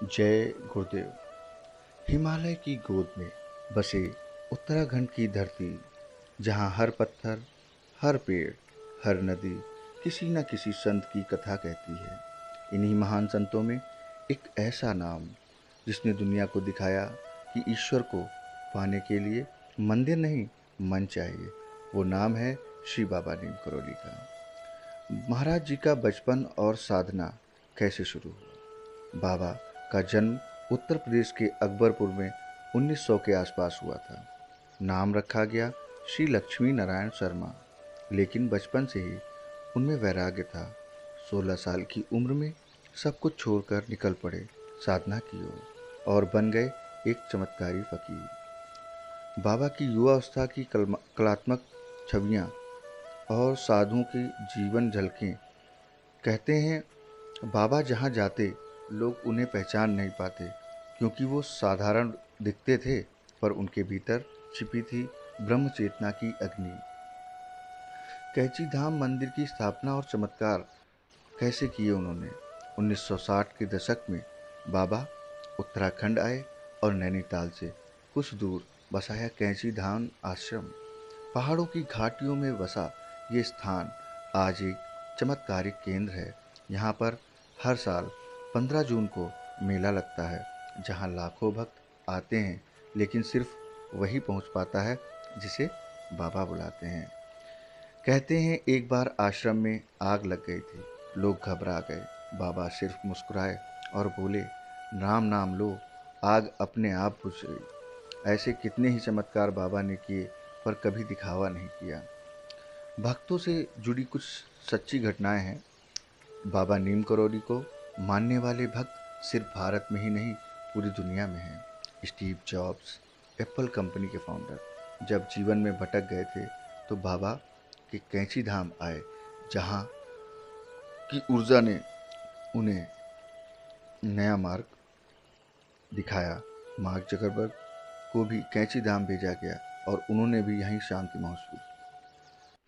जय गुरुदेव। हिमालय की गोद में बसे उत्तराखंड की धरती, जहाँ हर पत्थर, हर पेड़, हर नदी किसी न किसी संत की कथा कहती है। इन्हीं महान संतों में एक ऐसा नाम जिसने दुनिया को दिखाया कि ईश्वर को पाने के लिए मंदिर नहीं, मन चाहिए। वो नाम है श्री बाबा नीम करोली का। महाराज जी का बचपन और साधना कैसे शुरू हुआ? बाबा का जन्म उत्तर प्रदेश के अकबरपुर में 1900 के आसपास हुआ था। नाम रखा गया श्री लक्ष्मी नारायण शर्मा, लेकिन बचपन से ही उनमें वैराग्य था। 16 साल की उम्र में सब कुछ छोड़कर निकल पड़े साधना की ओर और बन गए एक चमत्कारी फकीर। बाबा की युवावस्था की कलात्मक छवियाँ और साधुओं की जीवन झलकें। कहते हैं बाबा जहाँ जाते लोग उन्हें पहचान नहीं पाते, क्योंकि वो साधारण दिखते थे, पर उनके भीतर छिपी थी ब्रह्म चेतना की अग्नि। कैची धाम मंदिर की स्थापना और चमत्कार कैसे किए उन्होंने? 1960 के दशक में बाबा उत्तराखंड आए और नैनीताल से कुछ दूर बसाया कैची धाम आश्रम। पहाड़ों की घाटियों में बसा ये स्थान आज एक चमत्कारिक केंद्र है। यहाँ पर हर साल 15 जून को मेला लगता है, जहाँ लाखों भक्त आते हैं, लेकिन सिर्फ वही पहुँच पाता है जिसे बाबा बुलाते हैं। कहते हैं एक बार आश्रम में आग लग गई थी, लोग घबरा गए। बाबा सिर्फ मुस्कुराए और बोले, राम नाम लो, आग अपने आप बुझ गई। ऐसे कितने ही चमत्कार बाबा ने किए, पर कभी दिखावा नहीं किया। भक्तों से जुड़ी कुछ सच्ची घटनाएं हैं। बाबा नीम करोली को मानने वाले भक्त सिर्फ भारत में ही नहीं, पूरी दुनिया में हैं। स्टीव जॉब्स, एप्पल कंपनी के फाउंडर, जब जीवन में भटक गए थे तो बाबा के कैंची धाम आए, जहाँ की ऊर्जा ने उन्हें नया मार्ग दिखाया। मार्क जकरबर्ग को भी कैंची धाम भेजा गया और उन्होंने भी यहीं शांति महसूस।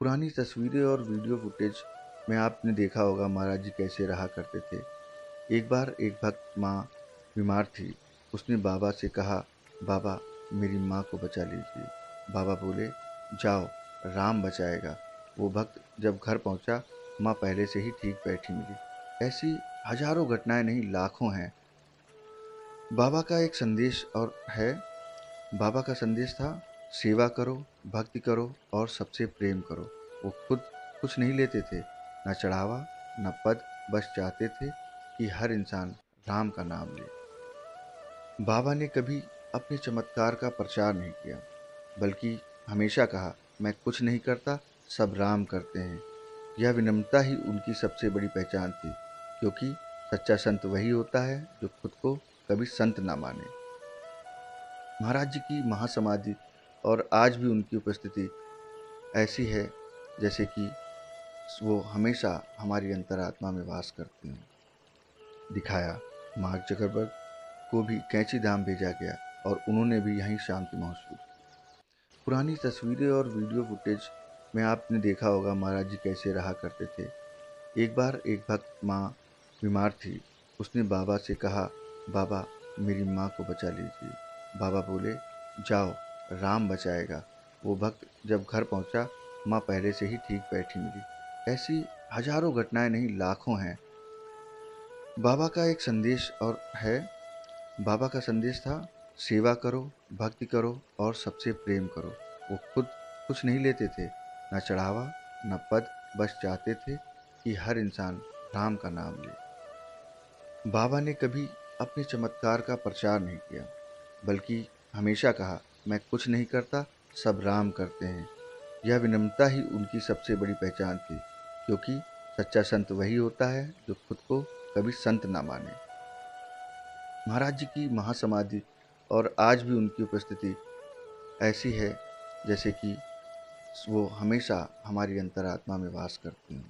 पुरानी तस्वीरें और वीडियो फुटेज में आपने देखा होगा महाराज जी कैसे रहा करते थे। एक बार एक भक्त माँ बीमार थी। उसने बाबा से कहा, बाबा मेरी माँ को बचा लीजिए। बाबा बोले, जाओ, राम बचाएगा। वो भक्त जब घर पहुँचा, माँ पहले से ही ठीक बैठी मिली। ऐसी हजारों घटनाएं नहीं, लाखों हैं। बाबा का एक संदेश और है। बाबा का संदेश था, सेवा करो, भक्ति करो और सबसे प्रेम करो। वो खुद कुछ नहीं लेते थे, न चढ़ावा, न पद, बस चाहते थे कि हर इंसान राम का नाम ले। बाबा ने कभी अपने चमत्कार का प्रचार नहीं किया, बल्कि हमेशा कहा, मैं कुछ नहीं करता, सब राम करते हैं। यह विनम्रता ही उनकी सबसे बड़ी पहचान थी, क्योंकि सच्चा संत वही होता है जो खुद को कभी संत ना माने। महाराज जी की महासमाधि और आज भी उनकी उपस्थिति ऐसी है जैसे कि वो हमेशा हमारी अंतरात्मा में वास करते हैं। दिखाया मार्क जकरबर्ग को भी कैंची धाम भेजा गया और उन्होंने भी यहीं शांति महसूस। पुरानी तस्वीरें और वीडियो फुटेज में आपने देखा होगा महाराज जी कैसे रहा करते थे। एक बार एक भक्त माँ बीमार थी। उसने बाबा से कहा, बाबा मेरी माँ को बचा लीजिए। बाबा बोले, जाओ, राम बचाएगा। वो भक्त जब घर पहुँचा, माँ पहले से ही ठीक बैठी मिली। ऐसी हजारों घटनाएं नहीं, लाखों हैं। बाबा का एक संदेश और है। बाबा का संदेश था, सेवा करो, भक्ति करो और सबसे प्रेम करो। वो खुद कुछ नहीं लेते थे, न चढ़ावा, न पद, बस चाहते थे कि हर इंसान राम का नाम ले। बाबा ने कभी अपने चमत्कार का प्रचार नहीं किया, बल्कि हमेशा कहा, मैं कुछ नहीं करता, सब राम करते हैं। यह विनम्रता ही उनकी सबसे बड़ी पहचान थी, क्योंकि सच्चा संत वही होता है जो खुद को कभी संत ना माने। महाराज जी की महासमाधि और आज भी उनकी उपस्थिति ऐसी है जैसे कि वो हमेशा हमारी अंतरात्मा में वास करती हैं।